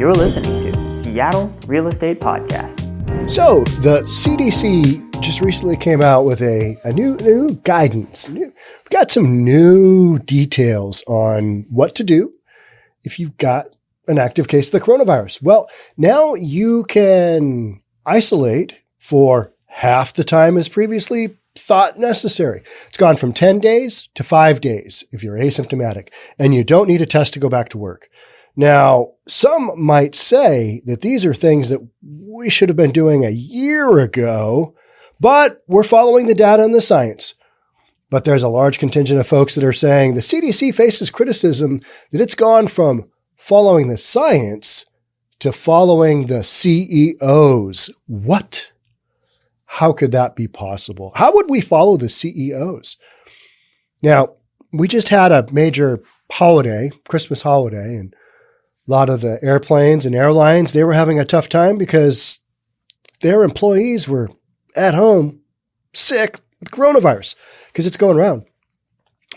You're listening to Seattle Real Estate Podcast. So the CDC just recently came out with a new guidance. We've got some new details on what to do if you've got an active case of the coronavirus. Well, now you can isolate for half the time as previously thought necessary. It's gone from 10 days to 5 days if you're asymptomatic, and you don't need a test to go back to work. Now, some might say that these are things that we should have been doing a year ago, but we're following the data and the science. But there's a large contingent of folks that are saying the CDC faces criticism that it's gone from following the science to following the CEOs. What? How could that be possible? How would we follow the CEOs? Now, we just had a major holiday, Christmas holiday, and a lot of the airplanes and airlines, they were having a tough time because their employees were at home sick with coronavirus because it's going around.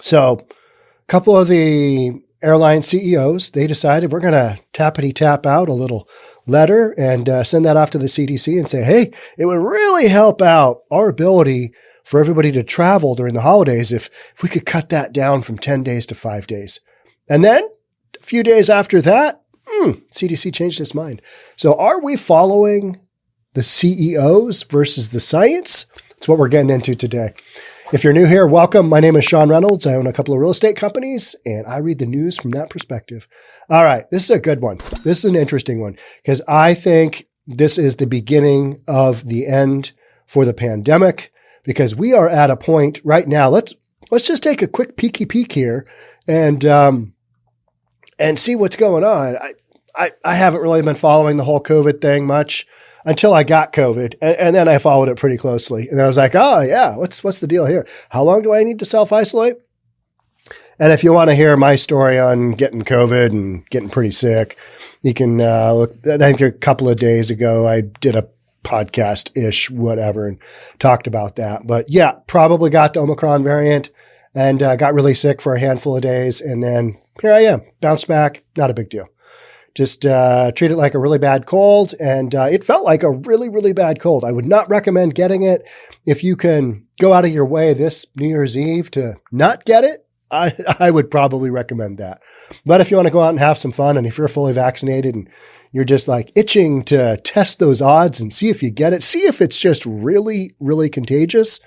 So a couple of the airline CEOs, they decided we're going to tap out a little letter and send that off to the CDC and say, hey, it would really help out our ability for everybody to travel during the holidays if we could cut that down from 10 days to 5 days. And then a few days after that, CDC changed its mind. So are we following the CEOs versus the science? That's what we're getting into today. If you're new here, welcome. My name is Sean Reynolds. I own a couple of real estate companies, and I read the news from that perspective. All right, this is a good one. This is an interesting one because I think this is the beginning of the end for the pandemic because we are at a point right now. Let's just take a quick peeky peek here and see what's going on. I haven't really been following the whole COVID thing much until I got COVID, and then I followed it pretty closely. And I was like, oh yeah, what's the deal here? How long do I need to self-isolate? And if you want to hear my story on getting COVID and getting pretty sick, you can look. I think a couple of days ago, I did a podcast-ish, whatever, and talked about that. But yeah, probably got the Omicron variant and got really sick for a handful of days. And then here I am, bounced back, not a big deal. Just treat it like a really bad cold. And it felt like a really, really bad cold. I would not recommend getting it. If you can go out of your way this New Year's Eve to not get it, I would probably recommend that. But if you want to go out and have some fun, and if you're fully vaccinated and you're just like itching to test those odds and see if you get it, see if it's just really, really contagious,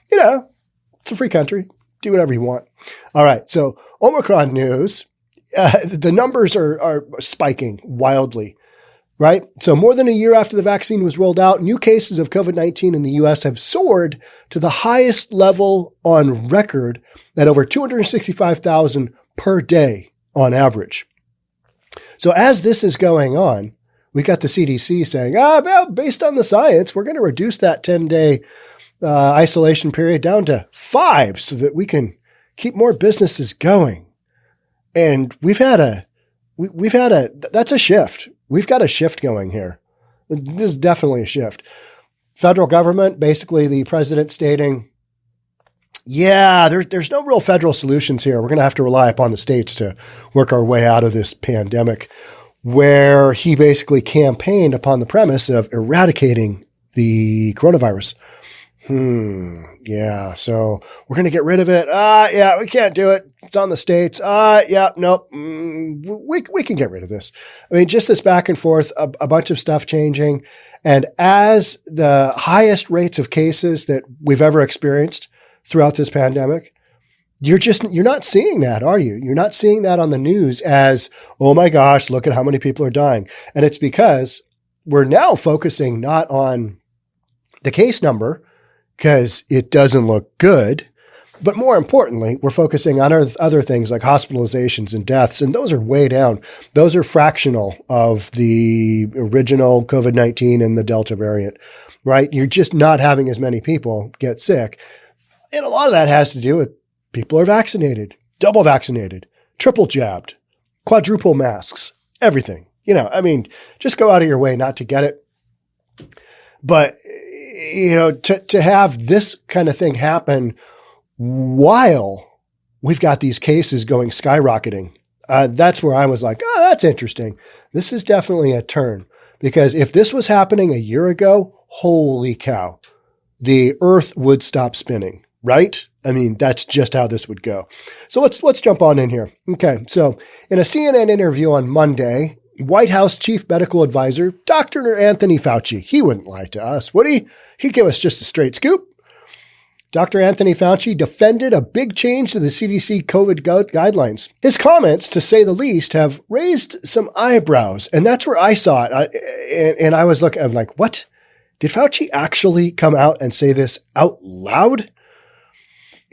it's a free country. Do whatever you want. All right. So Omicron news. The numbers are spiking wildly, right? So more than a year after the vaccine was rolled out, new cases of COVID-19 in the U.S. have soared to the highest level on record at over 265,000 per day on average. So as this is going on, we got the CDC saying, well, based on the science, we're going to reduce that 10-day isolation period down to 5 so that we can keep more businesses going. And that's a shift. We've got a shift going here. This is definitely a shift. Federal government, basically the president stating, there's no real federal solutions here. We're going to have to rely upon the states to work our way out of this pandemic, where he basically campaigned upon the premise of eradicating the coronavirus. Yeah. So we're going to get rid of it. We can't do it. It's on the states. Nope. We can get rid of this. I mean, just this back and forth, a bunch of stuff changing. And as the highest rates of cases that we've ever experienced throughout this pandemic, you're not seeing that, are you? You're not seeing that on the news as, oh my gosh, look at how many people are dying. And it's because we're now focusing not on the case number, because it doesn't look good. But more importantly, we're focusing on other things like hospitalizations and deaths, and those are way down. Those are fractional of the original COVID-19 and the Delta variant, right? You're just not having as many people get sick. And a lot of that has to do with people are vaccinated, double vaccinated, triple jabbed, quadruple masks, everything. Just go out of your way not to get it. But to have this kind of thing happen while we've got these cases going skyrocketing, That's where I was like, oh, that's interesting. This is definitely a turn, because if this was happening a year ago, holy cow, the earth would stop spinning, right? I mean, that's just how this would go. So let's jump on in here. Okay. So in a CNN interview on Monday, White House Chief Medical Advisor, Dr. Anthony Fauci, he wouldn't lie to us, would he? He'd give us just a straight scoop. Dr. Anthony Fauci defended a big change to the CDC COVID guidelines. His comments, to say the least, have raised some eyebrows, and that's where I saw it. And I was looking, I'm like, what? Did Fauci actually come out and say this out loud?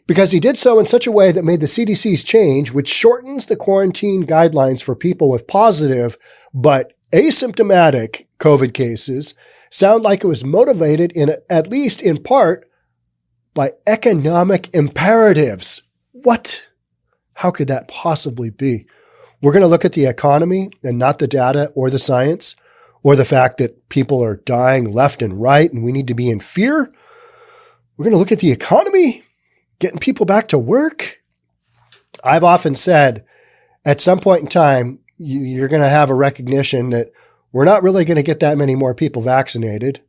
Because he did so in such a way that made the CDC's change, which shortens the quarantine guidelines for people with positive but asymptomatic COVID cases, sound like it was motivated at least in part by economic imperatives. What? How could that possibly be? We're going to look at the economy and not the data or the science or the fact that people are dying left and right and we need to be in fear. We're going to look at the economy, getting people back to work. I've often said at some point in time, you're going to have a recognition that we're not really going to get that many more people vaccinated.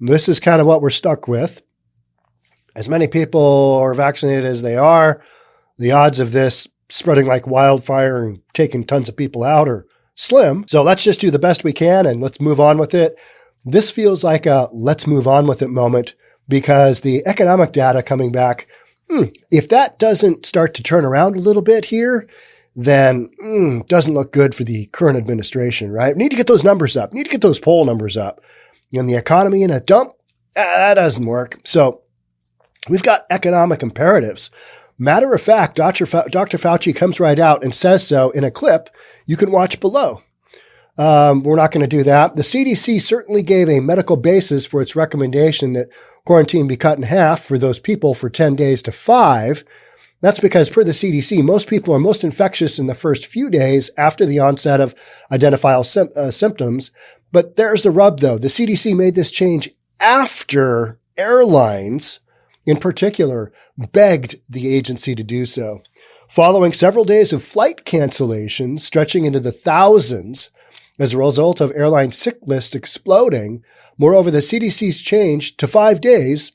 This is kind of what we're stuck with. As many people are vaccinated as they are, the odds of this spreading like wildfire and taking tons of people out are slim. So let's just do the best we can and let's move on with it. This feels like a let's move on with it moment, because the economic data coming back, if that doesn't start to turn around a little bit here, then doesn't look good for the current administration, right? We need to get those numbers up. We need to get those poll numbers up. And the economy in a dump, that doesn't work. So we've got economic imperatives. Matter of fact, Dr. Fauci comes right out and says so in a clip you can watch below. We're not going to do that. The CDC certainly gave a medical basis for its recommendation that quarantine be cut in half for those people for 10 days to 5. That's because per the CDC, most people are most infectious in the first few days after the onset of identifiable symptoms. But there's the rub, though. The CDC made this change after airlines, in particular, begged the agency to do so. Following several days of flight cancellations stretching into the thousands as a result of airline sick lists exploding, moreover, the CDC's change to 5 days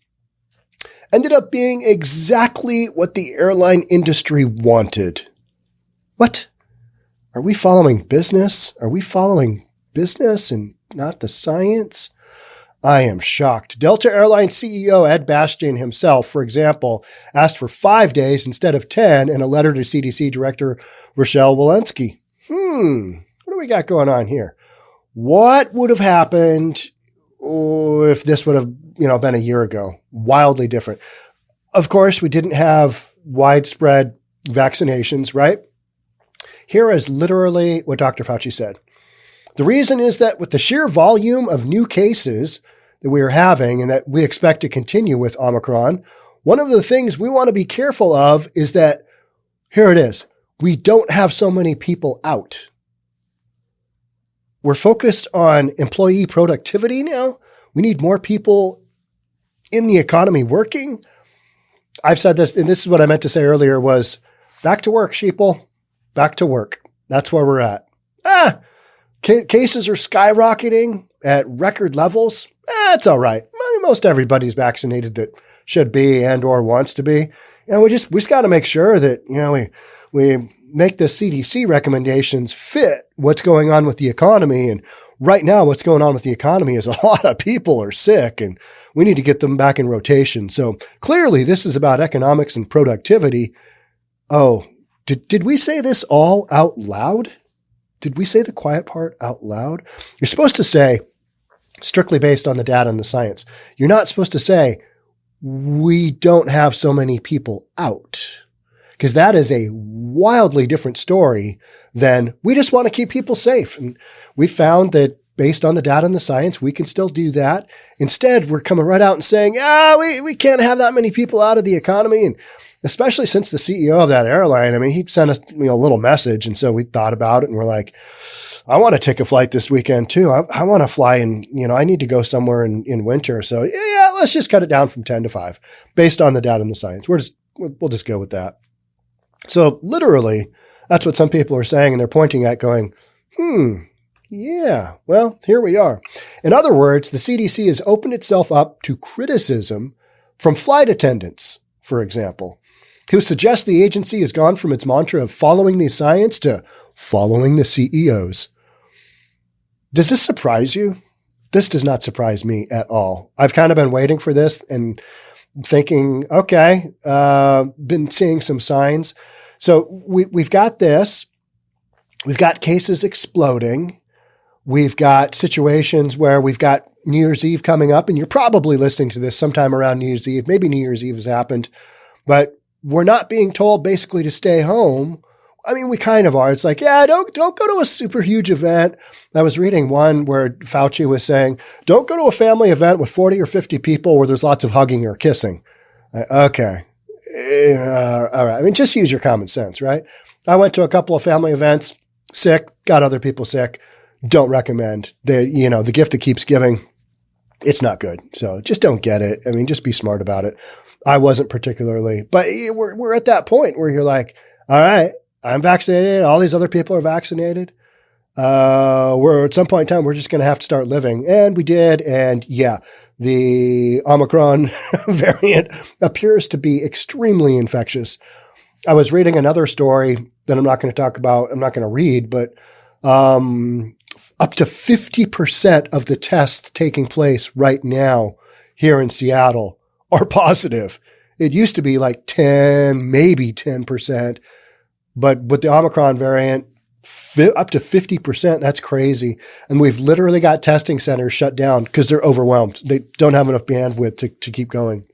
ended up being exactly what the airline industry wanted. What? Are we following business? Are we following business and not the science? I am shocked. Delta Airlines CEO 𝑺𝒆𝒂𝒕𝒕𝒍 himself, for example, asked for 5 days instead of 10 in a letter to CDC Director Rochelle Walensky. What do we got going on here? What would have happened if this would have, been a year ago? Wildly different. Of course, we didn't have widespread vaccinations, right? Here is literally what Dr. Fauci said. The reason is that with the sheer volume of new cases that we are having and that we expect to continue with Omicron, one of the things we want to be careful of is that, here it is, we don't have so many people out. We're focused on employee productivity now. We need more people in the economy working. I've said this, and this is what I meant to say earlier, was back to work, sheeple. Back to work. That's where we're at. Cases are skyrocketing at record levels. It's all right. Most everybody's vaccinated that should be and or wants to be. And we just got to make sure that, we make the CDC recommendations fit what's going on with the economy. And right now, what's going on with the economy is a lot of people are sick and we need to get them back in rotation. So clearly this is about economics and productivity. Oh, did we say this all out loud? Did we say the quiet part out loud? You're supposed to say, strictly based on the data and the science, you're not supposed to say, we don't have so many people out. Because that is a wildly different story than we just want to keep people safe. And we found that based on the data and the science, we can still do that. Instead, we're coming right out and saying, we can't have that many people out of the economy. And especially since the CEO of that airline, he sent us a little message. And so we thought about it and we're like, I want to take a flight this weekend too. I want to fly in, I need to go somewhere in winter. So yeah, let's just cut it down from 10 to 5 based on the data and the science. We'll just go with that. So literally, That's what some people are saying, and they're pointing at going, yeah, well, here we are. In other words, the CDC has opened itself up to criticism from flight attendants, for example, who suggest the agency has gone from its mantra of following the science to following the CEOs. Does this surprise you? This does not surprise me at all. I've kind of been waiting for this and thinking, okay, been seeing some signs. So we've got this. We've got cases exploding. We've got situations where we've got New Year's Eve coming up, and you're probably listening to this sometime around New Year's Eve. Maybe New Year's Eve has happened, but we're not being told basically to stay home. I mean, we kind of are. It's like, yeah, don't go to a super huge event. I was reading one where Fauci was saying, don't go to a family event with 40 or 50 people where there's lots of hugging or kissing. Okay. All right. I mean, just use your common sense, right? I went to a couple of family events, sick, got other people sick. Don't recommend. The gift that keeps giving, it's not good. So just don't get it. I mean, just be smart about it. I wasn't particularly, but we're at that point where you're like, all right, I'm vaccinated. All these other people are vaccinated. We're at some point in time, we're just going to have to start living. And we did. And yeah, the Omicron variant appears to be extremely infectious. I was reading another story that I'm not going to talk about. I'm not going to read, but up to 50% of the tests taking place right now here in Seattle are positive. It used to be like 10, maybe 10%. But with the Omicron variant, up to 50%, that's crazy. And we've literally got testing centers shut down because they're overwhelmed. They don't have enough bandwidth to keep going.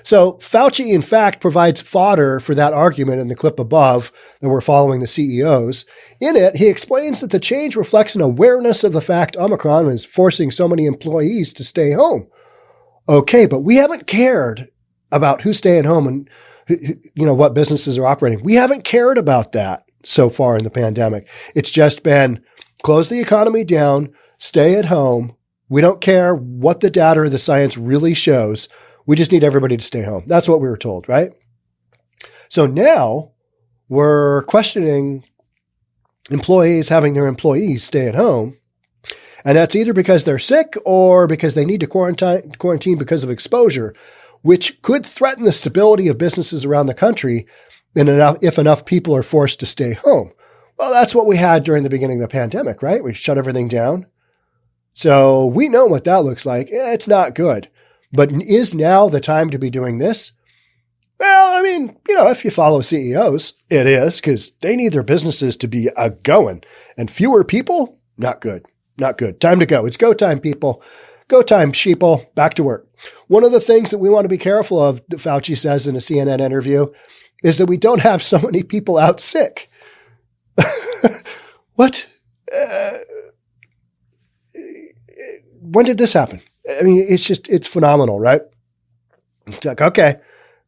So Fauci, in fact, provides fodder for that argument in the clip above that we're following the CEOs. In it, he explains that the change reflects an awareness of the fact Omicron is forcing so many employees to stay home. Okay, but we haven't cared about who's staying home and what businesses are operating. We haven't cared about that so far in the pandemic. It's just been close the economy down, stay at home. We don't care what the data or the science really shows. We just need everybody to stay home. That's what we were told, right? So now we're questioning employees having their employees stay at home. And that's either because they're sick or because they need to quarantine because of exposure, which could threaten the stability of businesses around the country if enough people are forced to stay home. Well, that's what we had during the beginning of the pandemic, right? We shut everything down. So we know what that looks like. It's not good. But is now the time to be doing this? Well, I mean, if you follow CEOs, it is, because they need their businesses to be going. And fewer people, not good. Not good. Time to go. It's go time, people. Go time, sheeple. Back to work. One of the things that we want to be careful of, Fauci says in a CNN interview, is that we don't have so many people out sick. What? When did this happen? I mean, it's phenomenal, right? It's like, okay,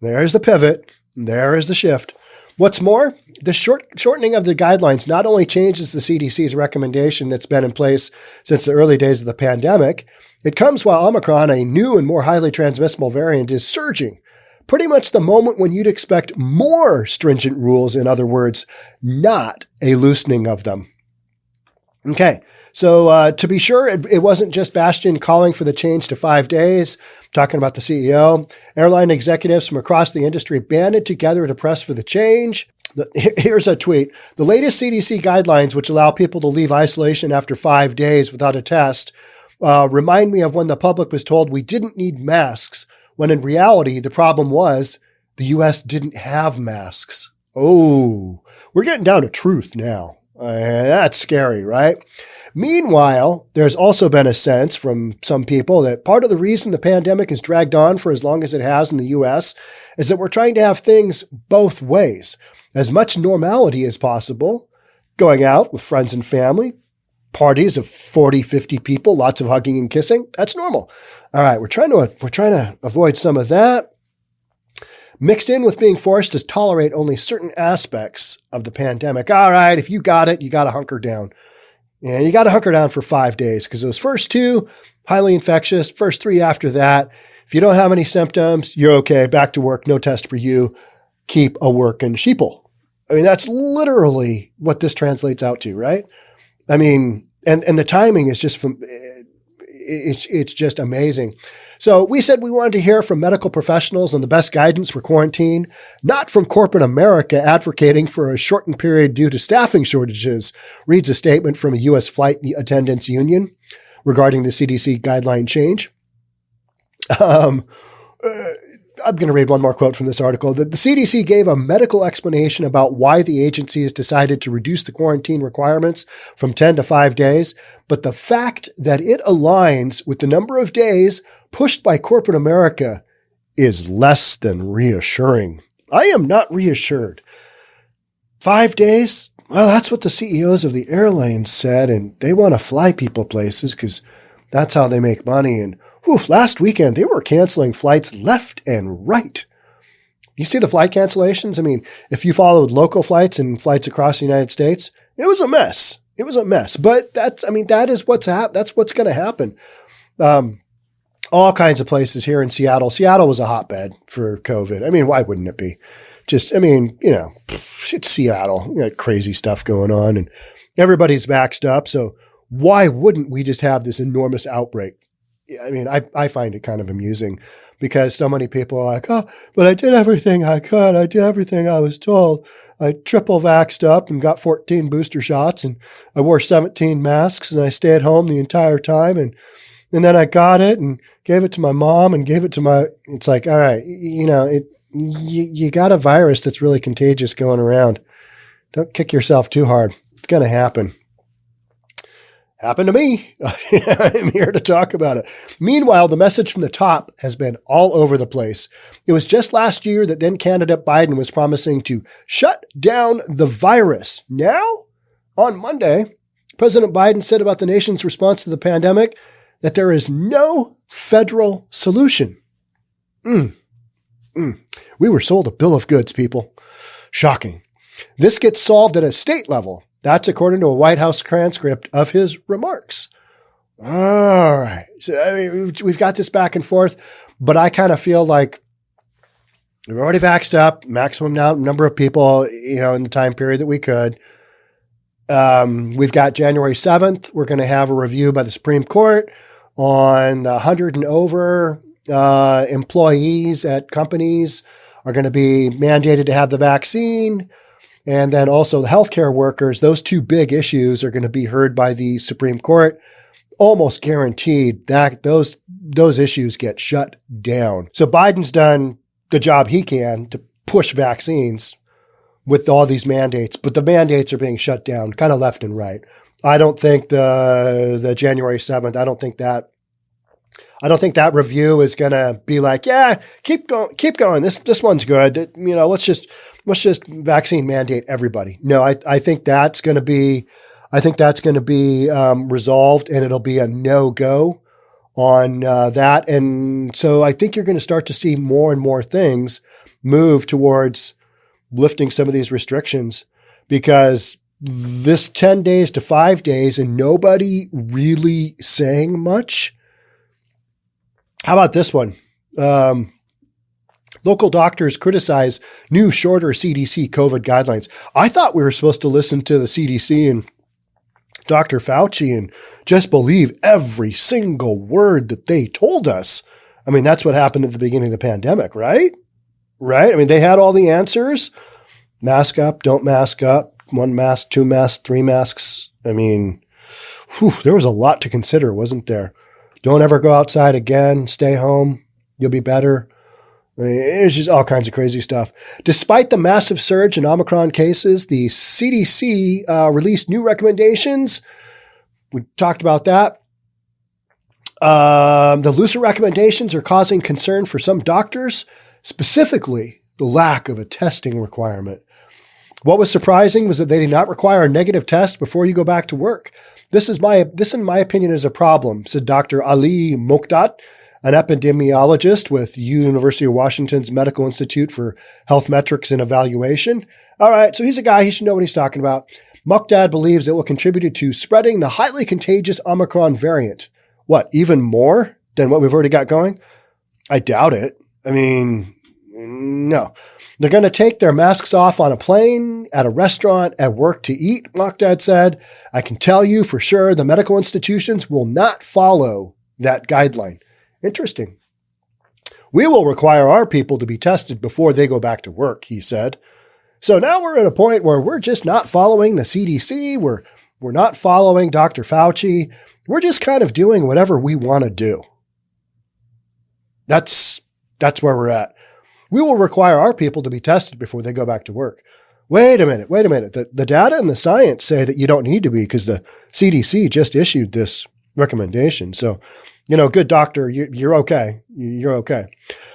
there's the pivot. There is the shift. What's more, the shortening of the guidelines not only changes the CDC's recommendation that's been in place since the early days of the pandemic, it comes while Omicron, a new and more highly transmissible variant, is surging. Pretty much the moment when you'd expect more stringent rules, in other words, not a loosening of them. Okay, so to be sure, it wasn't just Bastian calling for the change to 5 days. I'm talking about the CEO. Airline executives from across the industry banded together to press for the change. Here's a tweet. The latest CDC guidelines, which allow people to leave isolation after 5 days without a test, remind me of when the public was told we didn't need masks, when in reality, the problem was the U.S. didn't have masks. Oh, we're getting down to truth now. That's scary, right? Meanwhile, there's also been a sense from some people that part of the reason the pandemic has dragged on for as long as it has in the U.S. is that we're trying to have things both ways. As much normality as possible, going out with friends and family, parties of 40, 50 people, lots of hugging and kissing, that's normal. All right, we're trying to avoid some of that. Mixed in with being forced to tolerate only certain aspects of the pandemic. All right, if you got it, you got to hunker down. Yeah, you got to hunker down for 5 days because those first 2, highly infectious, first 3 after that, if you don't have any symptoms, you're okay, back to work, no test for you, keep a working sheeple. I mean, that's literally what this translates out to, right? I mean, and the timing is just it's just amazing. So we said we wanted to hear from medical professionals on the best guidance for quarantine, not from corporate America advocating for a shortened period due to staffing shortages, reads a statement from a U.S. flight attendants union regarding the CDC guideline change. I'm going to read one more quote from this article. The CDC gave a medical explanation about why the agency has decided to reduce the quarantine requirements from 10 to 5 days, but the fact that it aligns with the number of days pushed by corporate America is less than reassuring. I am not reassured. 5 days? Well, that's what the CEOs of the airlines said, and they want to fly people places because that's how they make money. And last weekend, they were canceling flights left and right. You see the flight cancellations? I mean, if you followed local flights and flights across the United States, it was a mess. It was a mess. But that is that's what's going to happen. All kinds of places here in Seattle. Seattle was a hotbed for COVID. I mean, why wouldn't it be? It's Seattle. You got crazy stuff going on and everybody's vaxxed up. So why wouldn't we just have this enormous outbreak? I mean, I find it kind of amusing because so many people are like, oh, but I did everything I could. I did everything I was told. I triple vaxxed up and got 14 booster shots and I wore 17 masks and I stayed home the entire time. And then I got it and gave it to my mom and gave it to it's like, all right, you got a virus that's really contagious going around. Don't kick yourself too hard. It's going to happen. Happened to me. I'm here to talk about it. Meanwhile, the message from the top has been all over the place. It was just last year that then candidate Biden was promising to shut down the virus. Now, on Monday, President Biden said about the nation's response to the pandemic that there is no federal solution. We were sold a bill of goods, people. Shocking. This gets solved at a state level. That's according to a White House transcript of his remarks. All right. So, I mean, we've got this back and forth, but I kind of feel like we've already vaxxed up maximum number of people, in the time period that we could. We've got January 7th. We're going to have a review by the Supreme Court on 100 and over employees at companies are going to be mandated to have the vaccine. And then also the healthcare workers, those two big issues are going to be heard by the Supreme Court. Almost guaranteed that those issues get shut down. So Biden's done the job he can to push vaccines with all these mandates, but the mandates are being shut down kind of left and right. I don't think the January 7th, I don't think that review is going to be like, yeah, keep going. This one's good. Let's just vaccine mandate everybody. No, I think that's going to be resolved, and it'll be a no-go on that. And so I think you're going to start to see more and more things move towards lifting some of these restrictions, because this 10 days to 5 days and nobody really saying much. How about this one? Local doctors criticize new, shorter CDC COVID guidelines. I thought we were supposed to listen to the CDC and Dr. Fauci and just believe every single word that they told us. I mean, that's what happened at the beginning of the pandemic, right? Right? I mean, they had all the answers. Mask up, don't mask up, 1 mask, 2 masks, 3 masks. I mean, there was a lot to consider, wasn't there? Don't ever go outside again. Stay home. You'll be better. I mean, it's just all kinds of crazy stuff. Despite the massive surge in Omicron cases, the CDC released new recommendations. We talked about that. The looser recommendations are causing concern for some doctors, specifically the lack of a testing requirement. What was surprising was that they did not require a negative test before you go back to work. This, in my opinion, is a problem, said Dr. Ali Mokdad, an epidemiologist with University of Washington's Medical Institute for Health Metrics and Evaluation. All right, so he's a guy, he should know what he's talking about. Mokdad believes it will contribute to spreading the highly contagious Omicron variant. What, even more than what we've already got going? I doubt it. I mean, No. They're going to take their masks off on a plane, at a restaurant, at work to eat, 𝒂𝒂𝒕𝒍 said. I can tell you for sure the medical institutions will not follow that guideline. Interesting. We will require our people to be tested before they go back to work, he said. So now we're at a point where we're just not following the CDC. We're not following Dr. Fauci. We're just kind of doing whatever we want to do. That's where we're at. We will require our people to be tested before they go back to work. Wait a minute. The data and the science say that you don't need to be because the CDC just issued this recommendation. So, good doctor, you're okay. You're okay.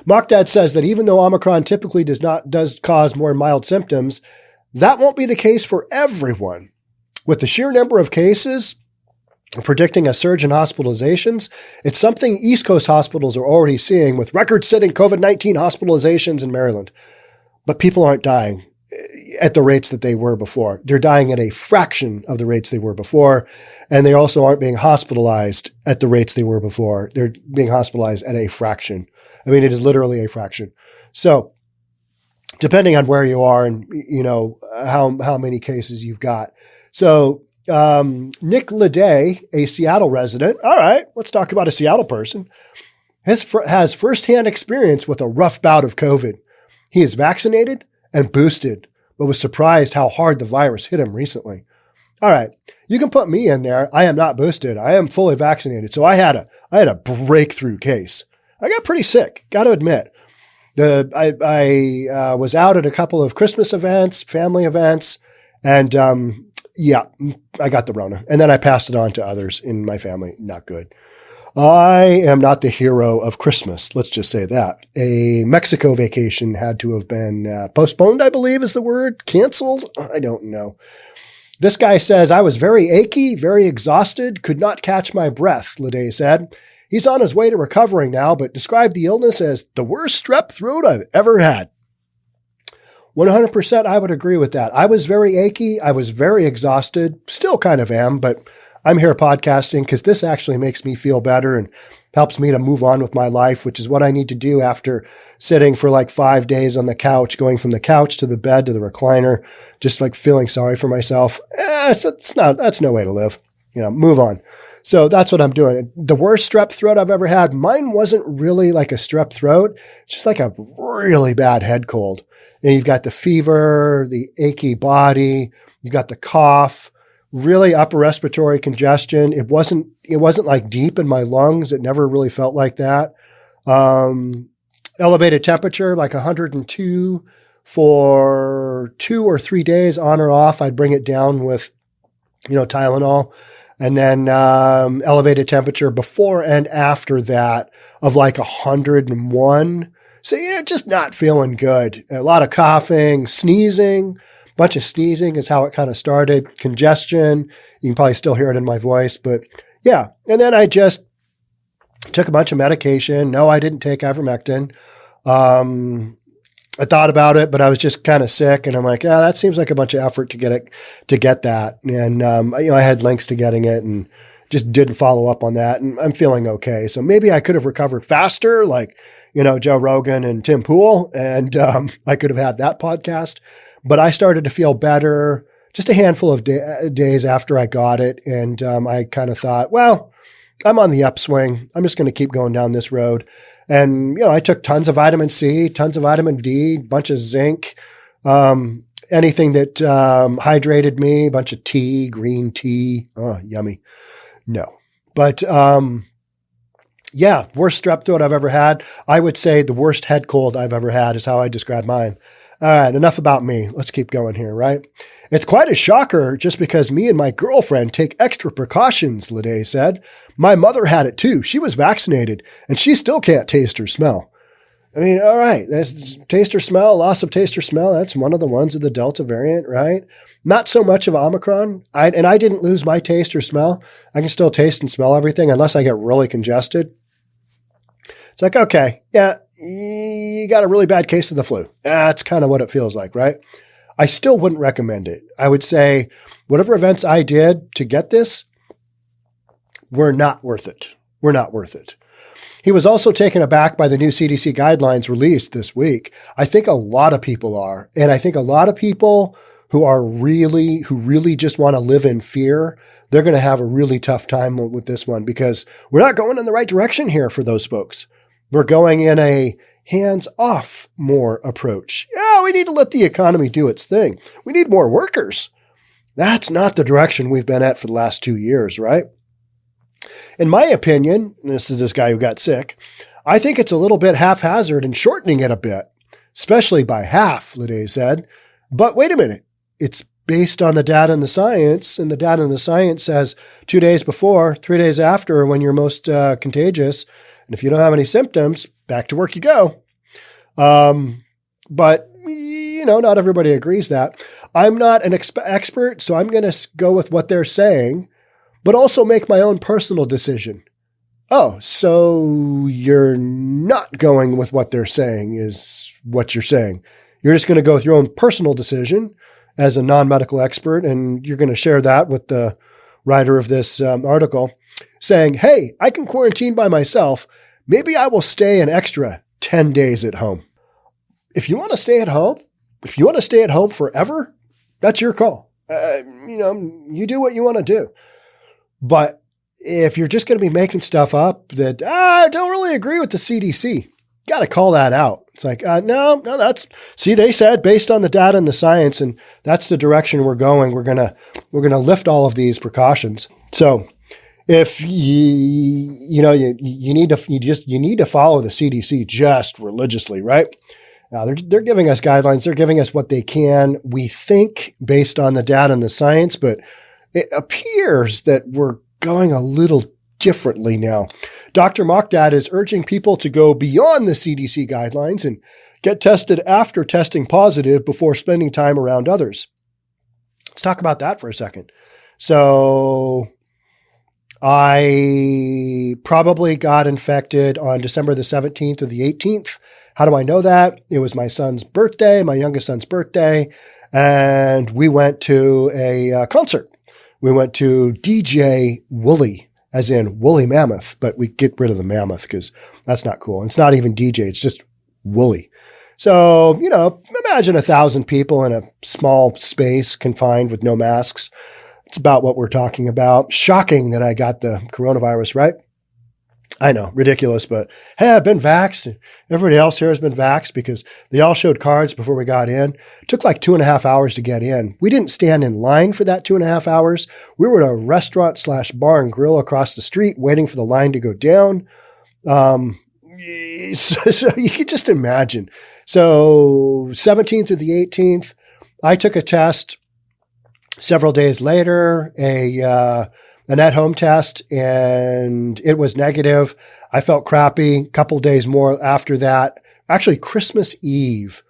𝒂𝒂𝒕𝒍 says that even though Omicron typically does cause more mild symptoms, that won't be the case for everyone. With the sheer number of cases predicting a surge in hospitalizations, it's something East Coast hospitals are already seeing with record-setting COVID-19 hospitalizations in Maryland. But people aren't dying at the rates that they were before. They're dying at a fraction of the rates they were before, and they also aren't being hospitalized at the rates they were before. They're being hospitalized at a fraction. I mean, it is literally a fraction. So depending on where you are and, how many cases you've got. So Nick Leday, a Seattle resident, all right, let's talk about a Seattle person, has firsthand experience with a rough bout of COVID. He is vaccinated and boosted, but was surprised how hard the virus hit him recently. All right, you can put me in there. I am not boosted. I am fully vaccinated. So I had a breakthrough case. I got pretty sick, got to admit. I was out at a couple of Christmas events, family events, and I got the Rona. And then I passed it on to others in my family. Not good. I am not the hero of Christmas. Let's just say that. A Mexico vacation had to have been postponed, I believe is the word. Canceled? I don't know. This guy says, I was very achy, very exhausted, could not catch my breath, Leday said. He's on his way to recovering now, but described the illness as the worst strep throat I've ever had. 100% I would agree with that. I was very achy. I was very exhausted. Still kind of am, but I'm here podcasting because this actually makes me feel better and helps me to move on with my life, which is what I need to do after sitting for like 5 days on the couch, going from the couch to the bed to the recliner, just like feeling sorry for myself. That's no way to live. Move on. So that's what I'm doing. The worst strep throat I've ever had, mine wasn't really like a strep throat, just like a really bad head cold. And you've got the fever, the achy body, you've got the cough, really upper respiratory congestion. It wasn't like deep in my lungs. It never really felt like that. Elevated temperature, like 102 for 2 or 3 days on or off. I'd bring it down with, Tylenol. And then elevated temperature before and after that of like 101. So just not feeling good. A lot of coughing, sneezing, bunch of sneezing is how it kind of started. Congestion. You can probably still hear it in my voice, but yeah. And then I just took a bunch of medication. No, I didn't take ivermectin. I thought about it, but I was just kind of sick, and I'm like, that seems like a bunch of effort to get that. And I had links to getting it, and just didn't follow up on that. And I'm feeling okay. So maybe I could have recovered faster, like Joe Rogan and Tim Pool, and I could have had that podcast. But I started to feel better just a handful of days after I got it, and I kind of thought, well, I'm on the upswing. I'm just going to keep going down this road. And, I took tons of vitamin C, tons of vitamin D, bunch of zinc, anything that hydrated me, a bunch of tea, green tea. Oh, yummy. No. But, worst strep throat I've ever had. I would say the worst head cold I've ever had is how I describe mine. All right, enough about me. Let's keep going here, right? It's quite a shocker just because me and my girlfriend take extra precautions, Leday said. My mother had it too. She was vaccinated, and she still can't taste or smell. I mean, all right, that's taste or smell, loss of taste or smell. That's one of the ones of the Delta variant, right? Not so much of Omicron. I didn't lose my taste or smell. I can still taste and smell everything unless I get really congested. It's like, okay, yeah, you got a really bad case of the flu. That's kind of what it feels like, right? I still wouldn't recommend it. I would say whatever events I did to get this were not worth it. Were not worth it. He was also taken aback by the new CDC guidelines released this week. I think a lot of people are. And I think a lot of people who really just want to live in fear, they're going to have a really tough time with this one because we're not going in the right direction here for those folks. We're going in a hands-off more approach. Yeah, we need to let the economy do its thing. We need more workers. That's not the direction we've been at for the last 2 years, right? In my opinion, and this is this guy who got sick, I think it's a little bit haphazard and shortening it a bit, especially by half, Lede said. But wait a minute. It's based on the data and the science, and the data and the science says 2 days before, 3 days after when you're most contagious, and if you don't have any symptoms, back to work you go. But, not everybody agrees that. I'm not an expert, so I'm going to go with what they're saying, but also make my own personal decision. Oh, so you're not going with what they're saying is what you're saying. You're just going to go with your own personal decision as a non-medical expert, and you're going to share that with the writer of this article, saying, hey, I can quarantine by myself. Maybe I will stay an extra 10 days at home. If you want to stay at home, forever, that's your call. You do what you want to do. But if you're just going to be making stuff up that I don't really agree with the CDC, got to call that out. It's like, no, they said based on the data and the science, and that's the direction we're going. We're going to lift all of these precautions. So if you need to follow the CDC just religiously, right? They're giving us guidelines. They're giving us what they can, we think, based on the data and the science, but it appears that we're going a little differently now. Dr. 𝒂𝒂𝒕𝒍 is urging people to go beyond the CDC guidelines and get tested after testing positive before spending time around others. Let's talk about that for a second. So I probably got infected on December the 17th or the 18th. How do I know that? It was my son's birthday, my youngest son's birthday, and we went to a concert. We went to DJ Woolly, as in Woolly Mammoth, but we get rid of the mammoth because that's not cool. And it's not even DJ, it's just Woolly. So, imagine 1,000 people in a small space confined with no masks. It's about what we're talking about. Shocking that I got the coronavirus, right? I know, ridiculous, but hey, I've been vaxxed. Everybody else here has been vaxxed because they all showed cards before we got in. It took like 2.5 hours to get in. We didn't stand in line for that 2.5 hours. We were at a restaurant/bar and grill across the street waiting for the line to go down. So you can just imagine. So 17th through the 18th, I took a test. Several days later, an at-home test, and it was negative. I felt crappy. A couple days more after that, actually Christmas Eve,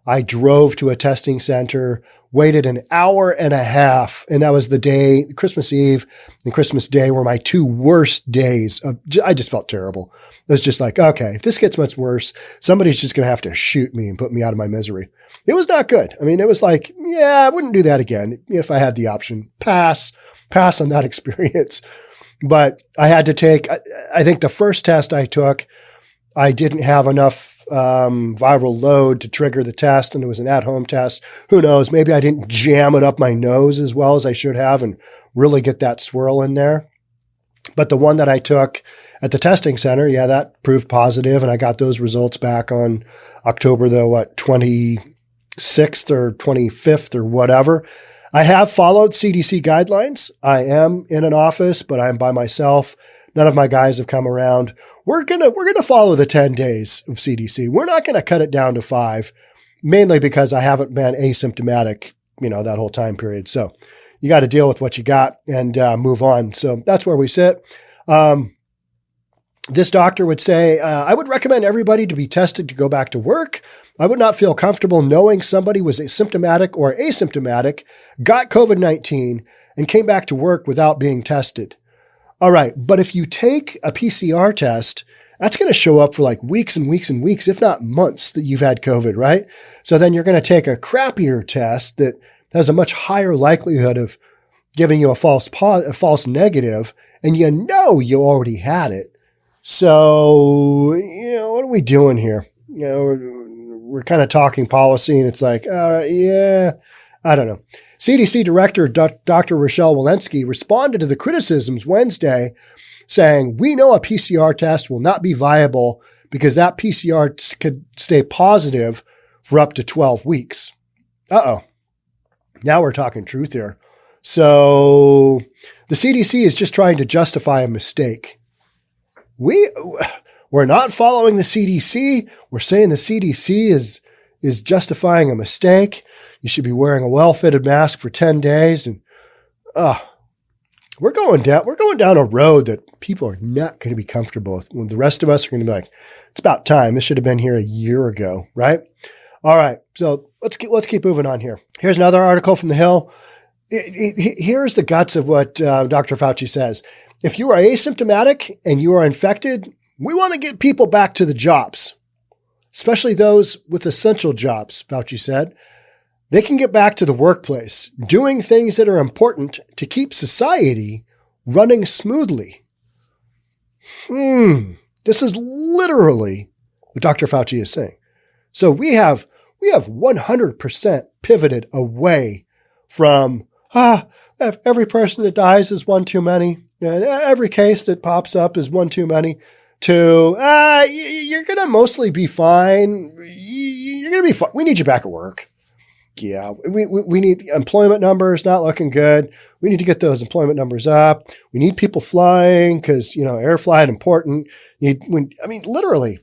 I drove to a testing center, waited an hour and a half, and that was the day, Christmas Eve and Christmas Day were my two worst days. I just felt terrible. It was just like, okay, if this gets much worse, somebody's just going to have to shoot me and put me out of my misery. It was not good. I mean, it was like, yeah, I wouldn't do that again if I had the option. Pass on that experience. But I had to take, I think the first test I took, I didn't have enough viral load to trigger the test, and it was an at-home test. Who knows? Maybe I didn't jam it up my nose as well as I should have and really get that swirl in there. But the one that I took at the testing center, yeah, that proved positive, and I got those results back on October the 26th or 25th or whatever. I have followed CDC guidelines. I am in an office, but I'm by myself. None of my guys have come around. We're gonna follow the 10 days of CDC. We're not gonna cut it down to 5, mainly because I haven't been asymptomatic, that whole time period. So you got to deal with what you got and move on. So that's where we sit. This doctor would say, I would recommend everybody to be tested to go back to work. I would not feel comfortable knowing somebody was asymptomatic or asymptomatic, got COVID-19, and came back to work without being tested. All right, but if you take a PCR test, that's going to show up for like weeks and weeks and weeks, if not months, that you've had COVID, right? So then you're going to take a crappier test that has a much higher likelihood of giving you a false negative, and you already had it. So, what are we doing here? We're kind of talking policy, and it's like, yeah, I don't know. CDC Director Dr. Rochelle Walensky responded to the criticisms Wednesday, saying, we know a PCR test will not be viable because that PCR could stay positive for up to 12 weeks. Uh-oh. Now we're talking truth here. So the CDC is just trying to justify a mistake. We're not following the CDC. We're saying the CDC is justifying a mistake. You should be wearing a well-fitted mask for 10 days. And we're going down a road that people are not going to be comfortable with. When the rest of us are going to be like, it's about time. This should have been here a year ago, right? All right. So let's keep moving on here. Here's another article from The Hill. Here's the guts of what Dr. Fauci says. If you are asymptomatic and you are infected, we want to get people back to the jobs, especially those with essential jobs, Fauci said. They can get back to the workplace, doing things that are important to keep society running smoothly. This is literally what Dr. Fauci is saying. So we have 100% pivoted away from, every person that dies is one too many. Every case that pops up is one too many, to, you're going to mostly be fine. You're going to be fine. We need you back at work. Yeah, we need employment numbers not looking good. We need to get those employment numbers up. We need people flying because, air flight important. Literally,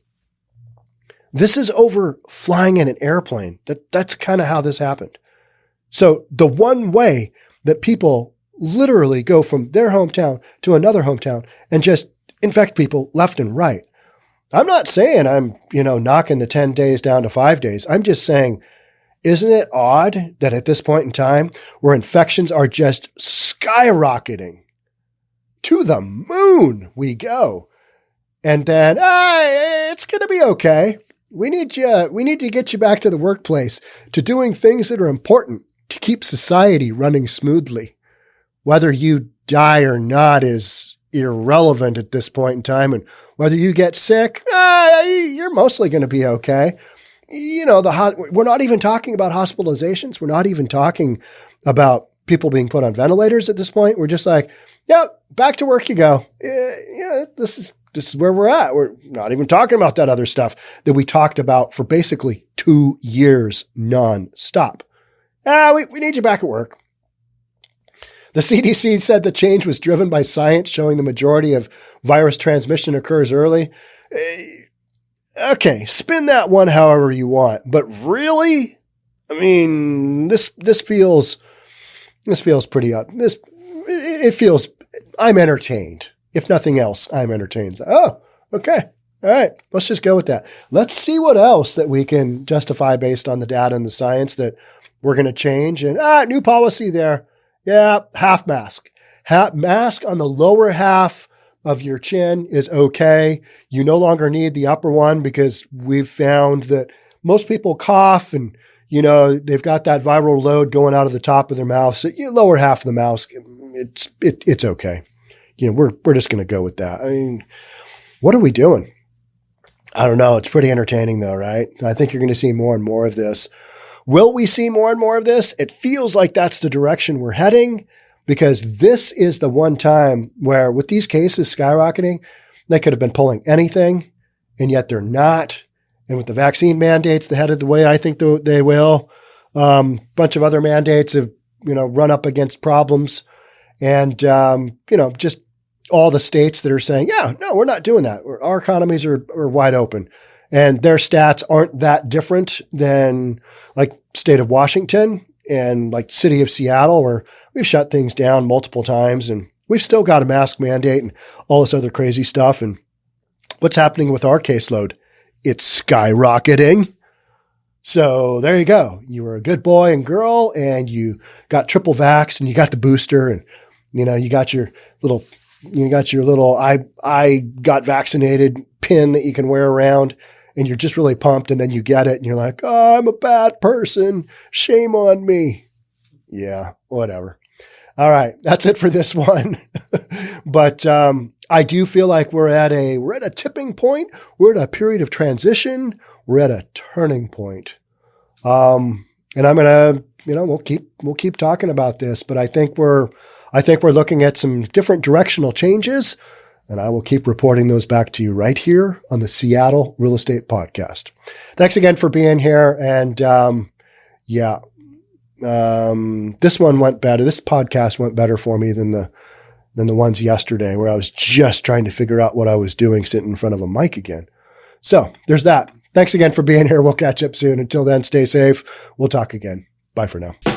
this is over flying in an airplane. That's kind of how this happened. So the one way that people literally go from their hometown to another hometown and just infect people left and right. I'm not saying I'm, knocking the 10 days down to 5 days. I'm just saying, isn't it odd that at this point in time where infections are just skyrocketing to the moon we go, and then, it's going to be okay. We need to get you back to the workplace, to doing things that are important to keep society running smoothly. Whether you die or not is irrelevant at this point in time. And whether you get sick, you're mostly going to be okay. We're not even talking about hospitalizations. We're not even talking about people being put on ventilators at this point. We're just like, yeah, back to work you go. This is where we're at. We're not even talking about that other stuff that we talked about for basically 2 years nonstop. We need you back at work. The CDC said the change was driven by science showing the majority of virus transmission occurs early. Okay, spin that one however you want, but really, this feels pretty up. It feels. I'm entertained. If nothing else, I'm entertained. Oh, okay, all right. Let's just go with that. Let's see what else that we can justify based on the data and the science that we're going to change. And new policy there. Yeah, half mask. Half mask on the lower half of your chin is okay. You no longer need the upper one because we've found that most people cough and, they've got that viral load going out of the top of their mouth. So lower half of the mask, it's okay. We're just going to go with that. What are we doing? I don't know. It's pretty entertaining though, right? I think you're going to see more and more of this. Will we see more and more of this? It feels like that's the direction we're heading, because this is the one time where with these cases skyrocketing, they could have been pulling anything, and yet they're not. And with the vaccine mandates, they headed the way I think they will. Bunch of other mandates have, run up against problems. And, just all the states that are saying, yeah, no, we're not doing that. Our economies are wide open. And their stats aren't that different than like state of Washington and like city of Seattle, where we've shut things down multiple times and we've still got a mask mandate and all this other crazy stuff. And what's happening with our caseload? It's skyrocketing. So there you go. You were a good boy and girl and you got triple vaxxed and you got the booster and, you got your little I got vaccinated pin that you can wear around. And you're just really pumped, and then you get it, and you're like, oh, I'm a bad person. Shame on me. Yeah, whatever. All right, that's it for this one. But I do feel like we're at a tipping point. We're at a period of transition. We're at a turning point. And I'm going to, we'll keep talking about this, but I think we're looking at some different directional changes, and I will keep reporting those back to you right here on the Seattle Real Estate Podcast. Thanks again for being here. And, this one went better. This podcast went better for me than the ones yesterday, where I was just trying to figure out what I was doing sitting in front of a mic again. So there's that. Thanks again for being here. We'll catch up soon. Until then, stay safe. We'll talk again. Bye for now.